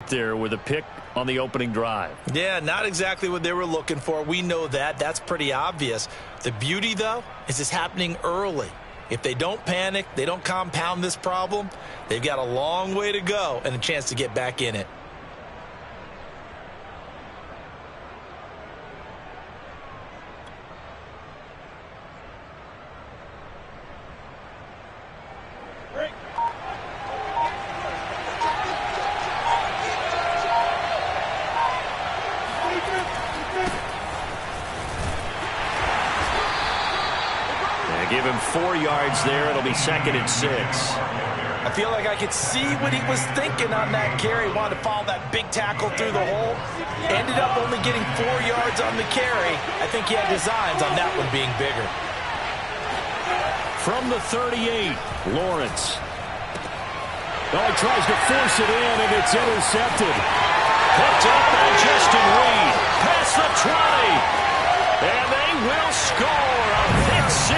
there with a pick on the opening drive. Yeah, not exactly what they were looking for. We know that. That's pretty obvious. The beauty, though, is it's happening early. If they don't panic, they don't compound this problem, they've got a long way to go and a chance to get back in it. Give him 4 yards there. It'll be 2nd and 6. I feel like I could see what he was thinking on that carry. Wanted to follow that big tackle through the hole. Ended up only getting 4 yards on the carry. I think he had designs on that one being bigger. From the 38, Lawrence. Oh, he tries to force it in, and it's intercepted. Picked up by Justin Reed. Past the 20. And they will score a pick 6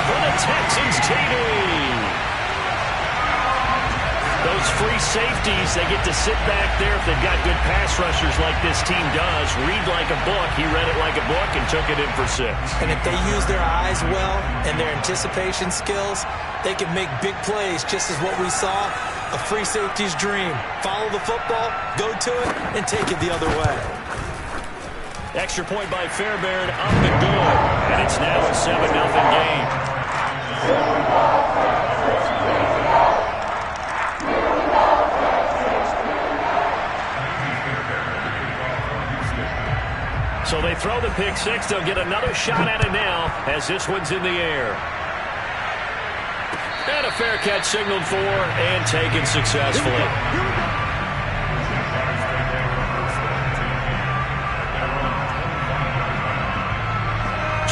for the Texans TD. Those free safeties, they get to sit back there if they've got good pass rushers like this team does. Read like a book. He read it like a book and took it in for 6. And if they use their eyes well and their anticipation skills, they can make big plays, just as what we saw, a free safety's dream. Follow the football, go to it, and take it the other way. Extra point by Fairbairn, up and good. And it's now a 7-0 game. So they throw the pick 6. They'll get another shot at it now as this one's in the air. And a fair catch signaled for and taken successfully.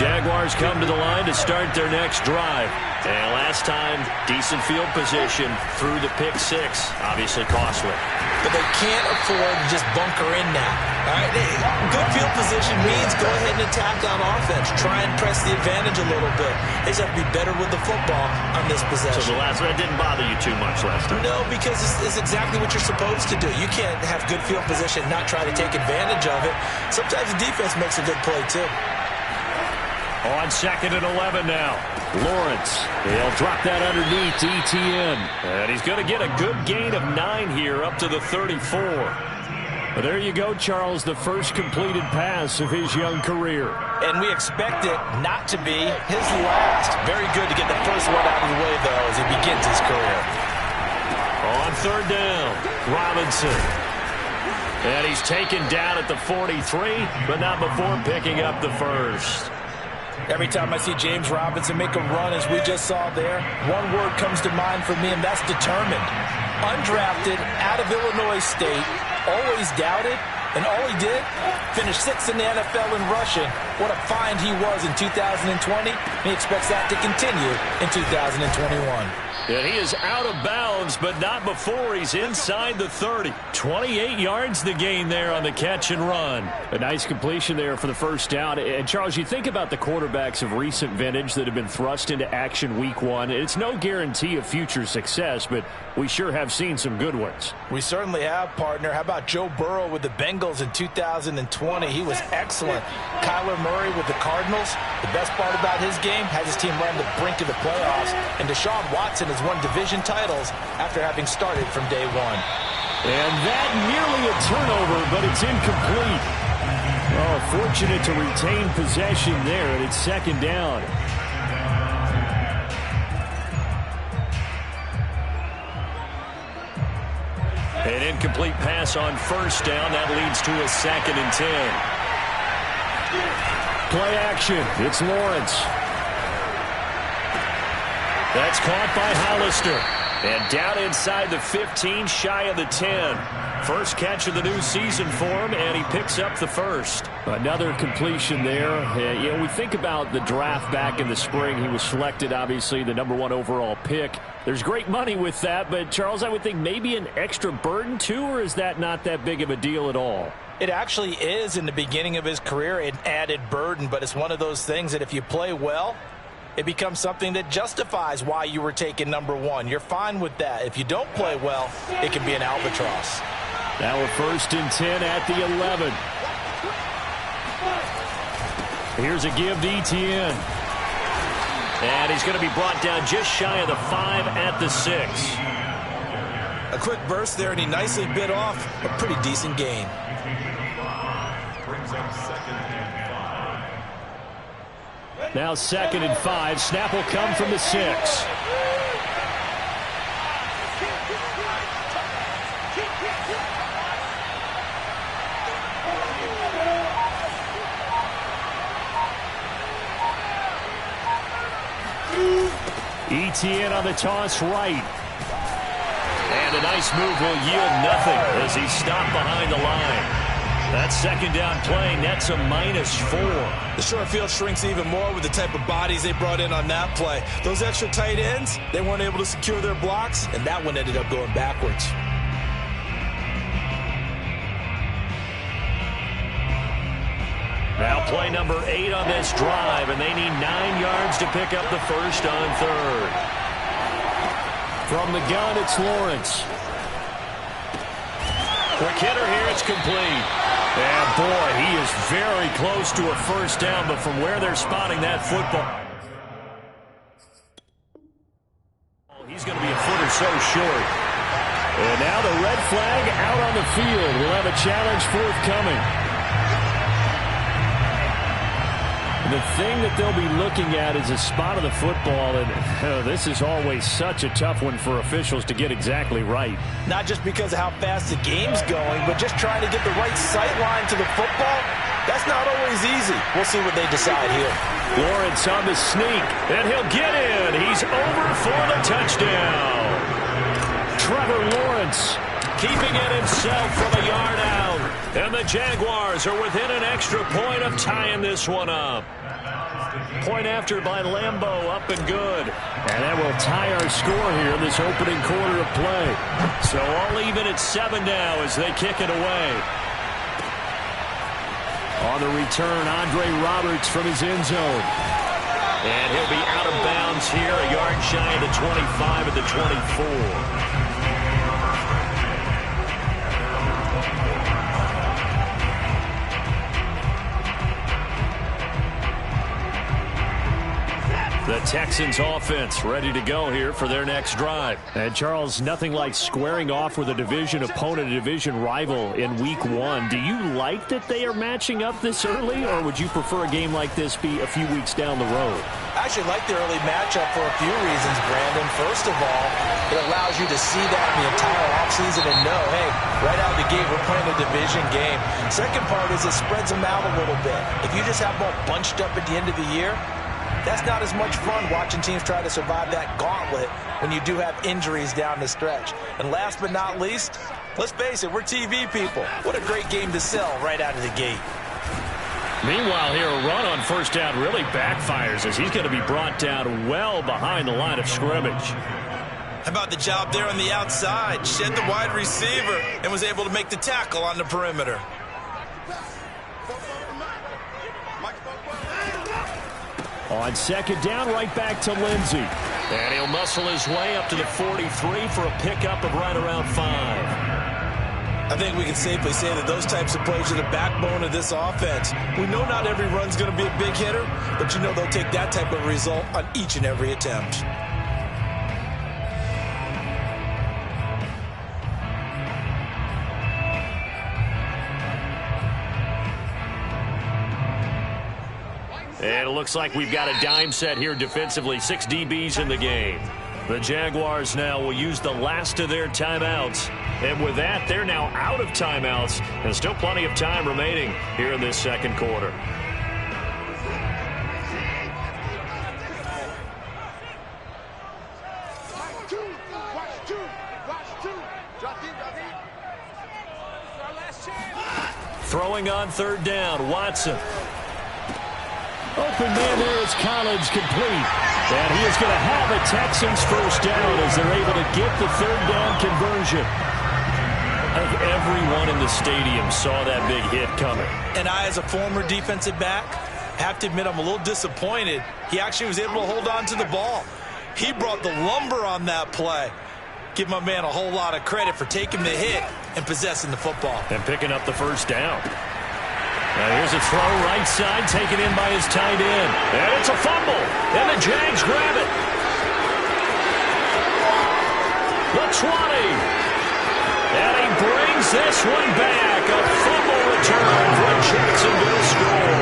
Jaguars come to the line to start their next drive. And last time, decent field position through the pick 6. Obviously costly. But they can't afford to just bunker in now. All right, good field position means go ahead and attack on offense. Try and press the advantage a little bit. They just have to be better with the football on this possession. So the last one didn't bother you too much last time? No, because it's exactly what you're supposed to do. You can't have good field position and not try to take advantage of it. Sometimes the defense makes a good play, too. On 2nd and 11 now. Lawrence, he'll drop that underneath to ETN. And he's going to get a good gain of 9 here up to the 34. But there you go, Charles, the first completed pass of his young career. And we expect it not to be his last. Very good to get the first one out of the way, though, as he begins his career. On 3rd down, Robinson. And he's taken down at the 43, but not before picking up the first. Every time I see James Robinson make a run, as we just saw there, one word comes to mind for me, and that's determined. Undrafted, out of Illinois State, always doubted, and all he did, finished 6th in the NFL in rushing. What a find he was in 2020. He expects that to continue in 2021. And he is out of bounds, but not before he's inside the 30. 28 yards the gain there on the catch and run. A nice completion there for the first down. And, Charles, you think about the quarterbacks of recent vintage that have been thrust into action week 1. It's no guarantee of future success, but we sure have seen some good ones. We certainly have, partner. How about Joe Burrow with the Bengals in 2020? He was excellent. Kyler Murray with the Cardinals. The best part about his game has his team run the brink of the playoffs. And Deshaun Watson has won division titles after having started from day 1. And that nearly a turnover, but it's incomplete. Oh, fortunate to retain possession there, and it's 2nd down. An incomplete pass on 1st down. That leads to a 2nd and 10. Play action. It's Lawrence. That's caught by Hollister. And down inside the 15, shy of the 10. First catch of the new season for him, and he picks up the first. Another completion there. You know, we think about the draft back in the spring. He was selected, obviously, the #1 overall pick. There's great money with that, but, Charles, I would think maybe an extra burden, too, or is that not that big of a deal at all? It actually is in the beginning of his career an added burden, but it's one of those things that if you play well, it becomes something that justifies why you were taken #1. You're fine with that. If you don't play well, it can be an albatross. Now a 1st and 10 at the 11. Here's a give to Etienne. And he's going to be brought down just shy of the 5 at the 6. A quick burst there, and he nicely bit off a pretty decent gain. Now 2nd and 5. Snap will come from the 6. Etienne on the toss right. And a nice move will yield nothing as he's stopped behind the line. That 2nd down play nets a -4. The short field shrinks even more with the type of bodies they brought in on that play. Those extra tight ends, they weren't able to secure their blocks, and that one ended up going backwards. Now play number 8 on this drive, and they need 9 yards to pick up the 1st on 3rd. From the gun, it's Lawrence. Quick hitter here, it's complete. And boy, he is very close to a 1st down, but from where they're spotting that football, he's going to be a foot or so short. And now the red flag out on the field. We'll have a challenge forthcoming. The thing that they'll be looking at is a spot of the football, and this is always such a tough one for officials to get exactly right. Not just because of how fast the game's going, but just trying to get the right sight line to the football. That's not always easy. We'll see what they decide here. Lawrence on the sneak, and he'll get in. He's over for the touchdown. Trevor Lawrence keeping it himself from a yard out. And the Jaguars are within an extra point of tying this one up. Point after by Lambeau, up and good. And that will tie our score here in this opening quarter of play. So all even at 7 now as they kick it away. On the return, Andre Roberts from his end zone. And he'll be out of bounds here, a yard shy of the 25 at the 24. The Texans offense ready to go here for their next drive. And Charles, nothing like squaring off with a division opponent, a division rival in week 1. Do you like that they are matching up this early, or would you prefer a game like this be a few weeks down the road? I actually like the early matchup for a few reasons, Brandon. First of all, it allows you to see that in the entire offseason and know, hey, right out of the gate, we're playing a division game. Second part is it spreads them out a little bit. If you just have them all bunched up at the end of the year, that's not as much fun watching teams try to survive that gauntlet when you do have injuries down the stretch. And last but not least, let's face it, we're TV people. What a great game to sell right out of the gate. Meanwhile, here a run on 1st down really backfires as he's going to be brought down well behind the line of scrimmage. How about the job there on the outside? Shed the wide receiver and was able to make the tackle on the perimeter. On 2nd down, right back to Lindsey. And he'll muscle his way up to the 43 for a pickup of right around 5. I think we can safely say that those types of plays are the backbone of this offense. We know not every run's going to be a big hitter, but you know they'll take that type of result on each and every attempt. And it looks like we've got a dime set here defensively. 6 DBs in the game. The Jaguars now will use the last of their timeouts. And with that, they're now out of timeouts. And still plenty of time remaining here in this second quarter. Throwing on 3rd down, Watson. Open man there is Collins, complete. And he is going to have a Texans 1st down as they're able to get the 3rd down conversion. I think everyone in the stadium saw that big hit coming. And I, as a former defensive back, have to admit I'm a little disappointed. He actually was able to hold on to the ball. He brought the lumber on that play. Give my man a whole lot of credit for taking the hit and possessing the football. And picking up the first down. Now here's a throw right side, taken in by his tight end. And it's a fumble. And the Jags grab it. The 20. And he brings this one back. A fumble return for a Jacksonville score.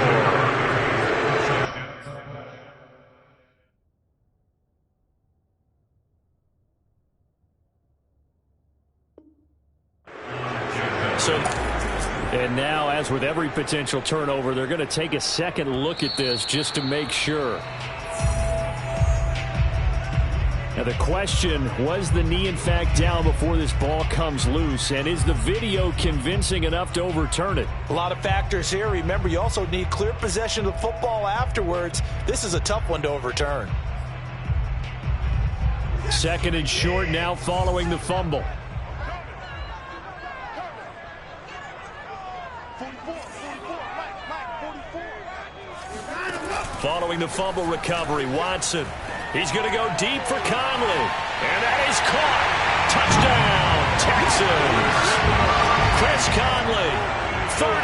And now, as with every potential turnover, they're going to take a second look at this just to make sure. Now the question, was the knee in fact down before this ball comes loose? And is the video convincing enough to overturn it? A lot of factors here. Remember, you also need clear possession of the football afterwards. This is a tough one to overturn. Second and short now following the fumble. Following the fumble recovery, Watson. He's going to go deep for Conley. And that is caught. Touchdown, Texans. Chris Conley, 33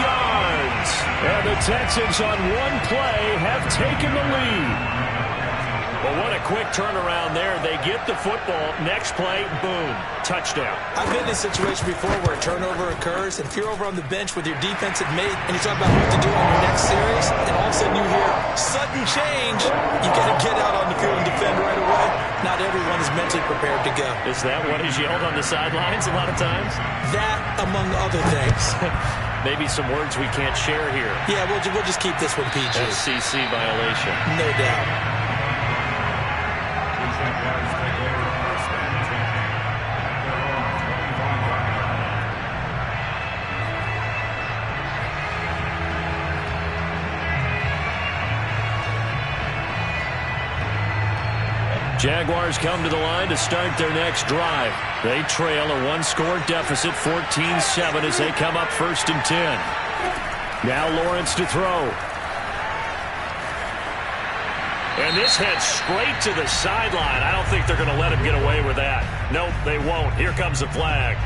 yards. And the Texans on one play have taken the lead. Well, what a quick turnaround there. They get the football. Next play, boom, touchdown. I've been in this situation before where a turnover occurs, and if you're over on the bench with your defensive mate and you talk about what to do on your next series, and all of a sudden you hear sudden change, you got to get out on the field and defend right away. Not everyone is mentally prepared to go. Is that what is yelled on the sidelines a lot of times? That, among other things. Maybe some words we can't share here. Yeah, we'll just keep this one PG. FCC violation. No doubt. Jaguars come to the line to start their next drive. They trail a one-score deficit, 14-7, as they come up 1st and 10. Now Lawrence to throw. And this heads straight to the sideline. I don't think they're going to let him get away with that. Nope, they won't. Here comes the flag.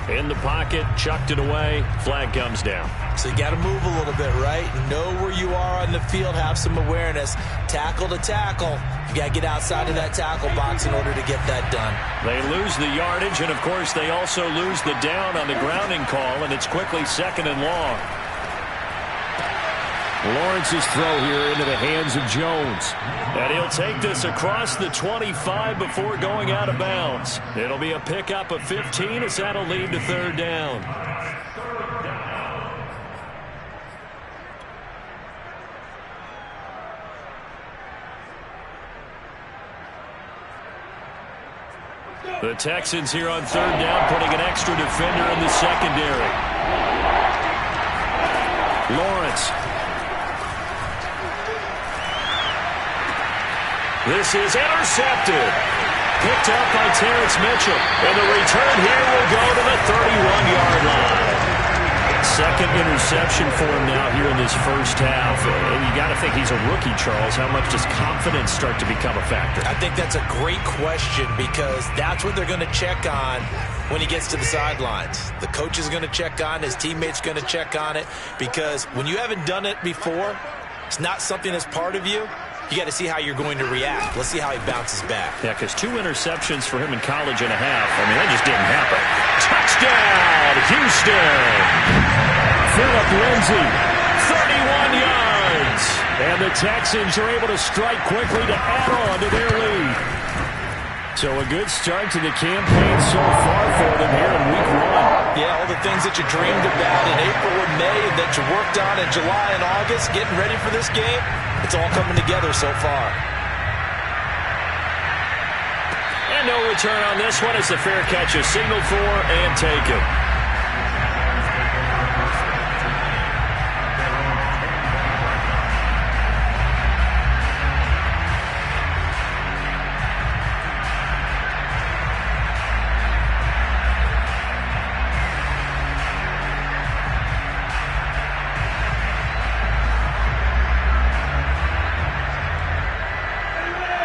In the pocket, chucked it away. Flag comes down. So you got to move a little bit, right? Know where you are on the field, have some awareness. Tackle to tackle. You got to get outside of that tackle box in order to get that done. They lose the yardage, and of course they also lose the down on the grounding call, and it's quickly 2nd and long. Lawrence's throw here into the hands of Jones. And he'll take this across the 25 before going out of bounds. It'll be a pickup of 15 as that'll lead to 3rd down. The Texans here on 3rd down, putting an extra defender in the secondary. Lawrence. This is intercepted. Picked up by Terrence Mitchell. And the return here will go to the 31-yard line. Second interception for him now here in this first half. And you got to think he's a rookie, Charles. How much does confidence start to become a factor? I think that's a great question because that's what they're going to check on when he gets to the sidelines. The coach is going to check on, his teammates going to check on it, because when you haven't done it before, it's not something that's part of you. You got to see how you're going to react. Let's see how he bounces back. Yeah, because 2 interceptions for him in college and a half. I mean, that just didn't happen. Touchdown, Houston. Philip Lindsay, 31 yards. And the Texans are able to strike quickly to add on to their lead. So a good start to the campaign so far for them here in week 1. Yeah, all the things that you dreamed about in April and May and that you worked on in July and August, getting ready for this game, it's all coming together so far. And no return on this one as the fair catch is signaled for and taken.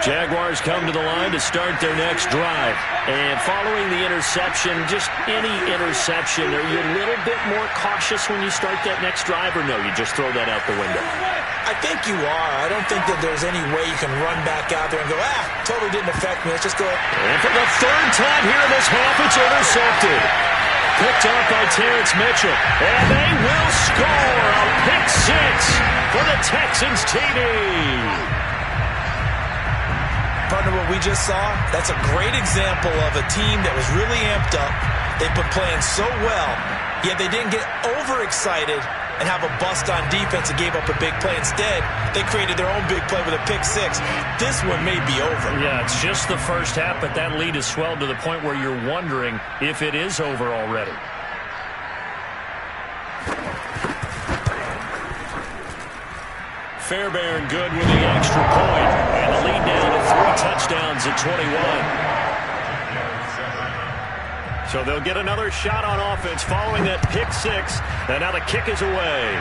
Jaguars come to the line to start their next drive. And following the interception, just any interception, are you a little bit more cautious when you start that next drive, or no, you just throw that out the window? I think you are. I don't think that there's any way you can run back out there and go, totally didn't affect me. Let's just go. And for the third time here in this half, it's intercepted. Picked up by Terrence Mitchell. And they will score a pick six for the Texans TD. Partner, what we just saw, that's a great example of a team that was really amped up. They've been playing so well, yet they didn't get overexcited and have a bust on defense and gave up a big play. Instead, they created their own big play with a pick six. This one may be over. Yeah, it's just the first half, but that lead has swelled to the point where you're wondering if it is over already. Fairbairn good with the extra point, and the lead down to 3 touchdowns at 21. So they'll get another shot on offense following that pick six, and now the kick is away.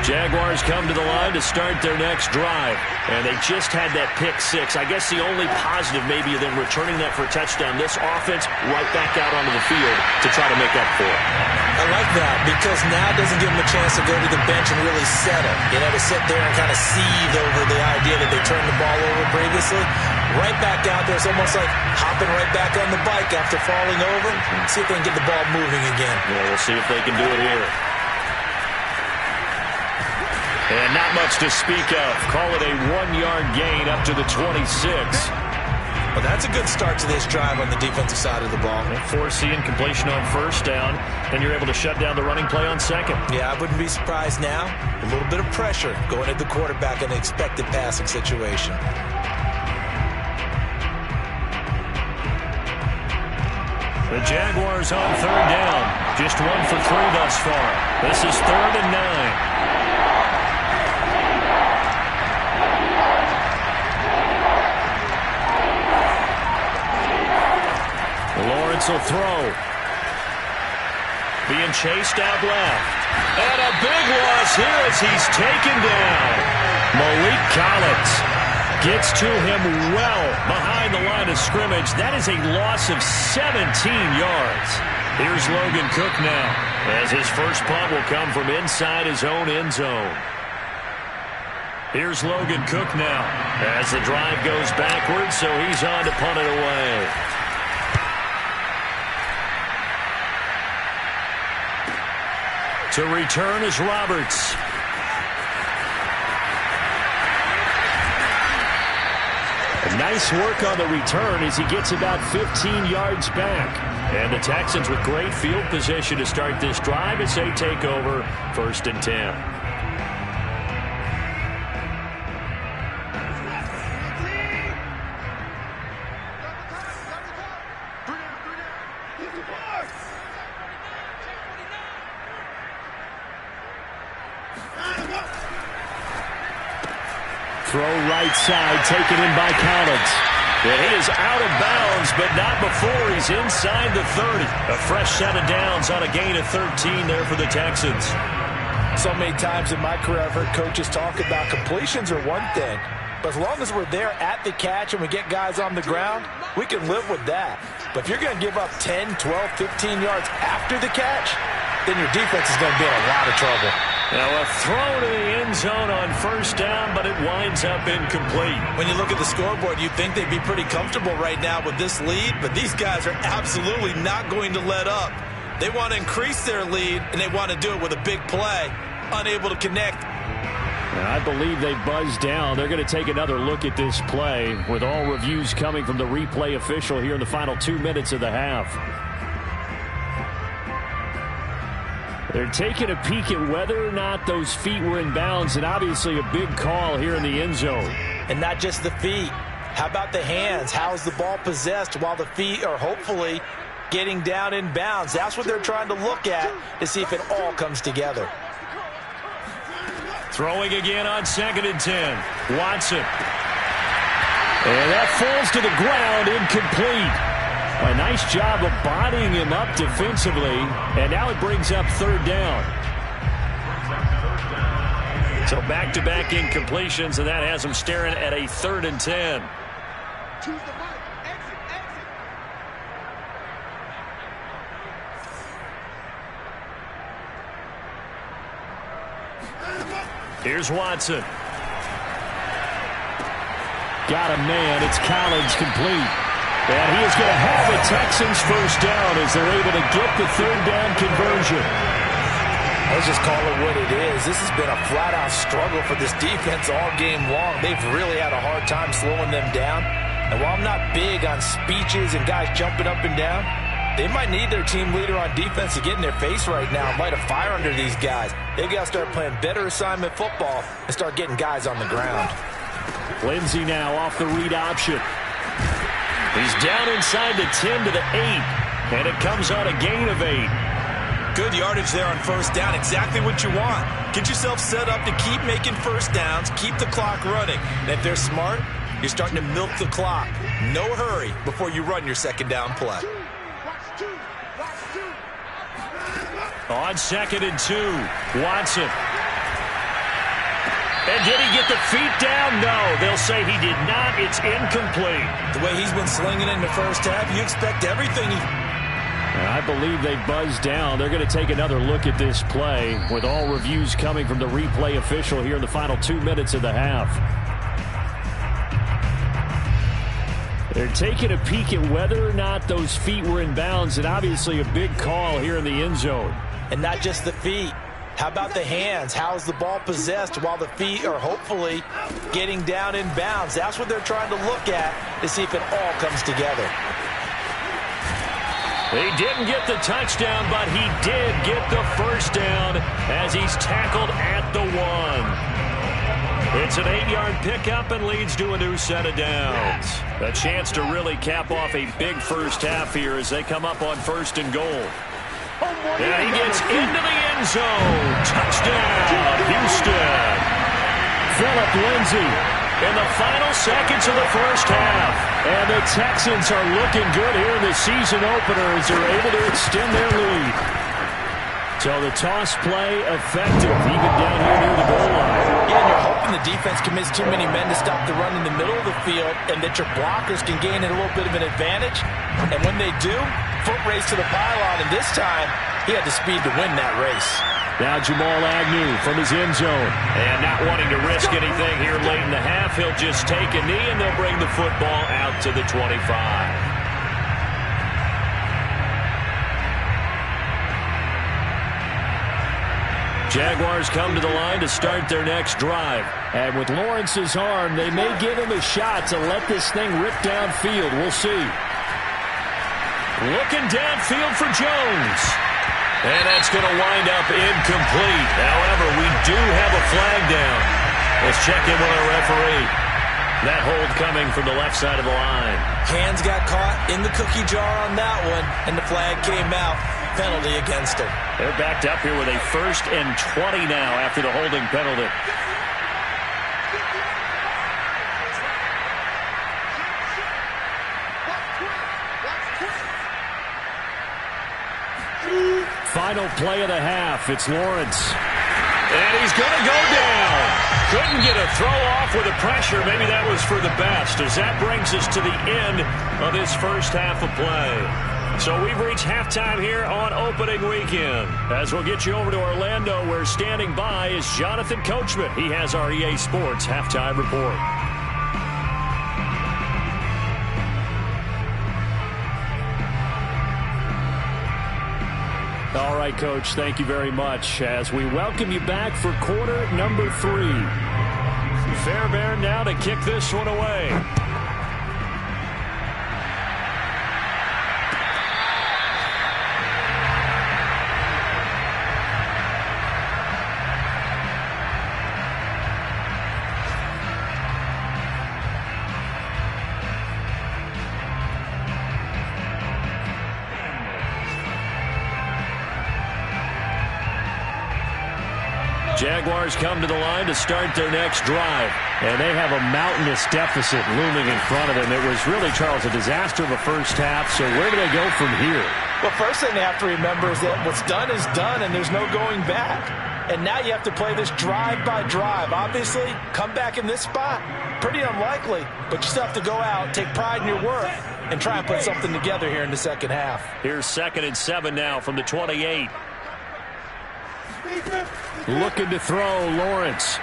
Jaguars come to the line to start their next drive. And they just had that pick six. I guess the only positive maybe of them returning that for a touchdown. This offense right back out onto the field to try to make up for it. I like that because now it doesn't give them a chance to go to the bench and really settle. You know, to sit there and kind of seethe over the idea that they turned the ball over previously. Right back out there. It's almost like hopping right back on the bike after falling over. See if they can get the ball moving again. Yeah, we'll see if they can do it here. And not much to speak of. Call it a 1-yard gain up to the 26. Well, that's a good start to this drive on the defensive side of the ball. Forcing completion on first down, and you're able to shut down the running play on second. Yeah, I wouldn't be surprised now. A little bit of pressure going at the quarterback in the expected passing situation. The Jaguars on third down. Just 1 for 3 thus far. This is 3rd and 9. Lawrence will throw. Being chased out left. And a big loss here as he's taken down. Malik Collins gets to him well behind the line of scrimmage. That is a loss of 17 yards. Here's Logan Cook now, as his first punt will come from inside his own end zone. Here's Logan Cook now, as the drive goes backwards, so he's on to punt it away. To return is Roberts. Nice work on the return as he gets about 15 yards back. And the Texans with great field position to start this drive as they take over 1st and 10. Throw right side, taken in by Collins. And he is out of bounds, but not before he's inside the 30. A fresh set of downs on a gain of 13 there for the Texans. So many times in my career I've heard coaches talk about completions are one thing, but as long as we're there at the catch and we get guys on the ground, we can live with that. But if you're going to give up 10, 12, 15 yards after the catch, then your defense is going to be in a lot of trouble. Now a throw to the end zone on first down, but it winds up incomplete. When you look at the scoreboard, you'd think they'd be pretty comfortable right now with this lead, but these guys are absolutely not going to let up. They want to increase their lead, and they want to do it with a big play. Unable to connect. I believe they buzzed down. They're going to take another look at this play with all reviews coming from the replay official here in the final 2 minutes of the half. They're taking a peek at whether or not those feet were in bounds, and obviously a big call here in the end zone. And not just the feet. How about the hands? How is the ball possessed while the feet are hopefully getting down in bounds? That's what they're trying to look at to see if it all comes together. Throwing again on 2nd and 10. Watson And that falls to the ground, incomplete. A nice job of bodying him up defensively, and now it brings up third down. So back-to-back incompletions, and that has him staring at a 3rd and 10. Here's Watson. Got a man. It's Collins complete. And he is going to have a Texans first down as they're able to get the 3rd down conversion. Let's just call it what it is. This has been a flat-out struggle for this defense all game long. They've really had a hard time slowing them down. And while I'm not big on speeches and guys jumping up and down, they might need their team leader on defense to get in their face right now and light a fire under these guys. They've got to start playing better assignment football and start getting guys on the ground. Lindsey now off the read option. He's down inside the 10 to the 8, and it comes on a gain of 8. Good yardage there on first down. Exactly what you want. Get yourself set up to keep making first downs, keep the clock running. And if they're smart, you're starting to milk the clock. No hurry before you run your second down play. On 2nd and 2, Watson. And did he get the feet down? No, they'll say he did not. It's incomplete. The way he's been slinging in the first half, you expect everything. I believe they buzzed down. They're going to take another look at this play with all reviews coming from the replay official here in the final 2 minutes of the half. They're taking a peek at whether or not those feet were in bounds, and obviously a big call here in the end zone. And not just the feet. How about the hands? How's the ball possessed while the feet are hopefully getting down in bounds? That's what they're trying to look at to see if it all comes together. He didn't get the touchdown, but he did get the first down as he's tackled at the 1. It's an 8-yard pickup and leads to a new set of downs. A chance to really cap off a big first half here as they come up on 1st and goal. And he gets into the end zone. Touchdown, Houston. Phillip Lindsay in the final seconds of the first half. And the Texans are looking good here in the season opener as they're able to extend their lead. So the toss play effective, even down here near the goal line. Yeah, and you're hoping the defense commits too many men to stop the run in the middle of the field and that your blockers can gain a little bit of an advantage. And when they do, foot race to the pylon, and this time he had the speed to win that race. Now Jamal Agnew from his end zone. And not wanting to risk anything here late in the half, he'll just take a knee and they'll bring the football out to the 25. Jaguars come to the line to start their next drive. And with Lawrence's arm, they may give him a shot to let this thing rip downfield. We'll see. Looking downfield for Jones. And that's going to wind up incomplete. However, we do have a flag down. Let's check in with our referee. That hold coming from the left side of the line. Hands got caught in the cookie jar on that one, and the flag came out. Penalty against him. They're backed up here with a 1st and 20 now after the holding penalty. Final play of the half. It's Lawrence. And he's going to go down. Couldn't get a throw off with the pressure. Maybe that was for the best, as that brings us to the end of this first half of play. So we've reached halftime here on opening weekend. As we'll get you over to Orlando, where standing by is Jonathan Coachman. He has our EA Sports halftime report. All right, Coach, thank you very much as we welcome you back for quarter number 3. Fairbairn now to kick this one away. Jaguars come to the line to start their next drive. And they have a mountainous deficit looming in front of them. It was really, Charles, a disaster of a first half. So where do they go from here? Well, first thing they have to remember is that what's done is done, and there's no going back. And now you have to play this drive by drive. Obviously, come back in this spot, pretty unlikely. But you still have to go out, take pride in your work, and try and put something together here in the second half. Here's 2nd and 7 now from the 28. Looking to throw, Lawrence.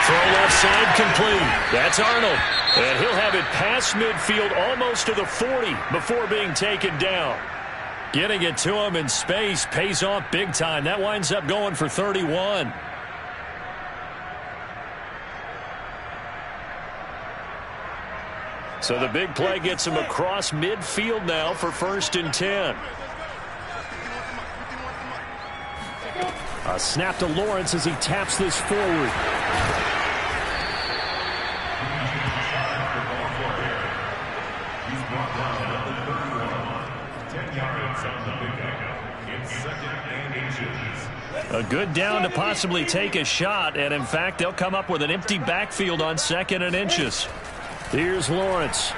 Throw left side complete. That's Arnold. And he'll have it past midfield almost to the 40 before being taken down. Getting it to him in space pays off big time. That winds up going for 31. So the big play gets him across midfield now for 1st and 10. A snap to Lawrence as he taps this forward. A good down to possibly take a shot, and in fact, they'll come up with an empty backfield on 2nd and inches. Here's Lawrence.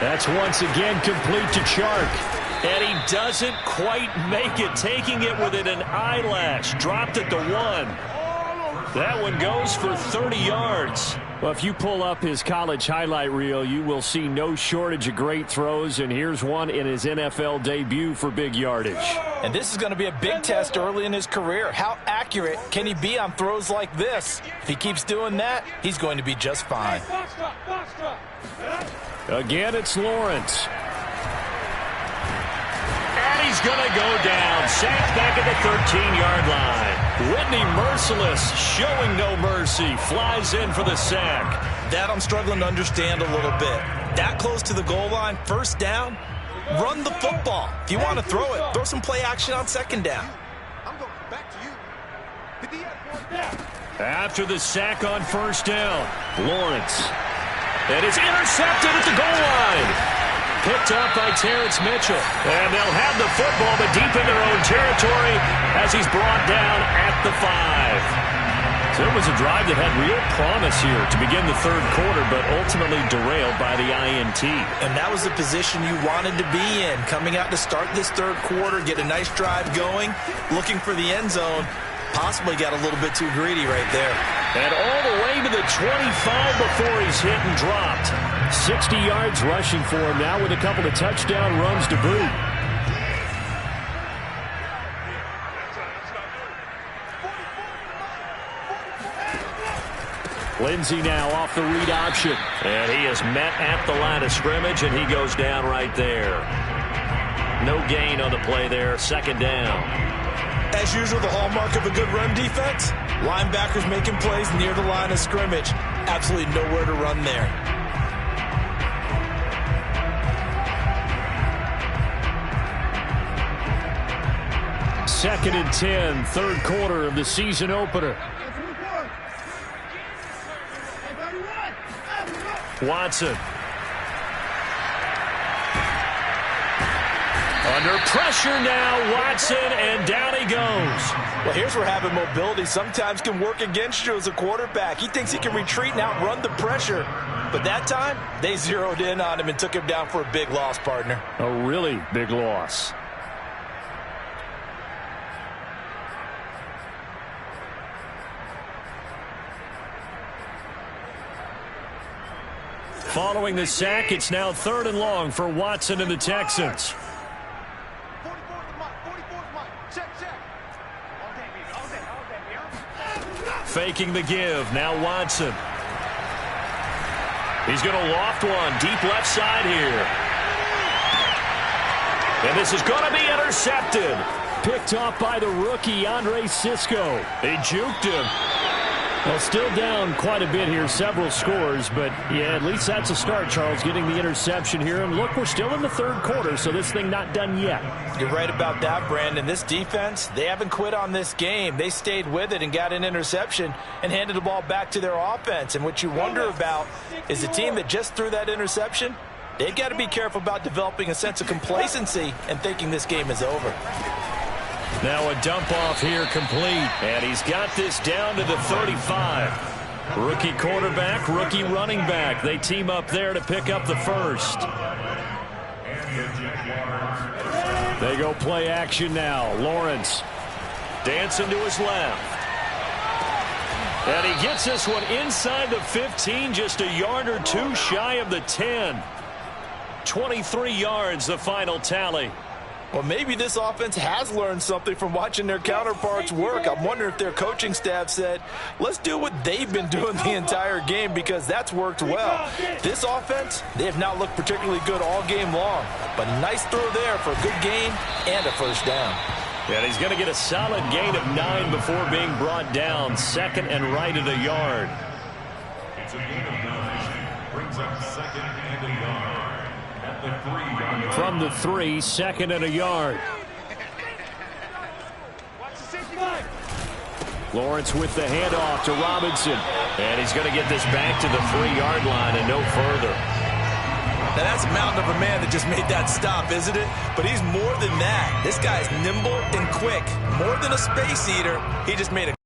That's once again complete to Chark. And he doesn't quite make it, taking it within an eyelash. Dropped it to 1. That one goes for 30 yards. Well, if you pull up his college highlight reel, you will see no shortage of great throws, and here's one in his NFL debut for big yardage. And this is going to be a big test early in his career. How accurate can he be on throws like this? If he keeps doing that, he's going to be just fine. Again, it's Lawrence. And he's going to go down. Sacked back at the 13-yard line. Whitney merciless, showing no mercy. Flies in for the sack. That I'm struggling to understand a little bit. That close to the goal line, 1st down, run the football. If you want to throw it, throw some play action on 2nd down. After the sack on 1st down, Lawrence. It is intercepted at the goal line. Picked up by Terrence Mitchell. And they'll have the football, but deep in their own territory as he's brought down at the 5. So it was a drive that had real promise here to begin the 3rd quarter, but ultimately derailed by the INT. And that was the position you wanted to be in. Coming out to start this 3rd quarter, get a nice drive going, looking for the end zone. Possibly got a little bit too greedy right there. And all the way to the 25 before he's hit and dropped. 60 yards rushing for him now with a couple of touchdown runs to boot. Lindsey now off the read option. And he is met at the line of scrimmage, and he goes down right there. No gain on the play there. 2nd down. As usual, the hallmark of a good run defense, linebackers making plays near the line of scrimmage. Absolutely nowhere to run there. Second and 10, 3rd quarter of the season opener. Watson. Under pressure now, Watson, and down he goes. Well, here's where having mobility sometimes can work against you as a quarterback. He thinks he can retreat and outrun the pressure. But that time, they zeroed in on him and took him down for a big loss, partner. A really big loss. Following the sack, it's now 3rd and long for Watson and the Texans. Faking the give. Now Watson. He's going to loft one. Deep left side here. And this is going to be intercepted. Picked off by the rookie, Andre Cisco. They juked him. Well, still down quite a bit here, several scores, but yeah, at least that's a start, Charles, getting the interception here. And look, we're still in the 3rd quarter, so this thing not done yet. You're right about that, Brandon. This defense, they haven't quit on this game. They stayed with it and got an interception and handed the ball back to their offense. And what you wonder about is the team that just threw that interception, They've got to be careful about developing a sense of complacency and thinking this game is over. Now a dump off here complete, and he's got this down to the 35. Rookie quarterback, rookie running back. They team up there to pick up the first. They go play action now. Lawrence dancing to his left. And he gets this one inside the 15, just a yard or two shy of the 10. 23 yards, the final tally. Well, maybe this offense has learned something from watching their counterparts work. I'm wondering if their coaching staff said, let's do what they've been doing the entire game, because that's worked well. This offense, they have not looked particularly good all game long. But nice throw there for a good gain and a first down. And he's going to get a solid gain of 9 before being brought down. Second and right at a yard. It's a gain of 9. Brings up second and a yard. At the 3-yard line. From the 3, second and a yard. Lawrence with the handoff to Robinson. And he's going to get this back to the 3-yard line and no further. Now that's a mountain of a man that just made that stop, isn't it? But he's more than that. This guy's nimble and quick. More than a space eater, he just made a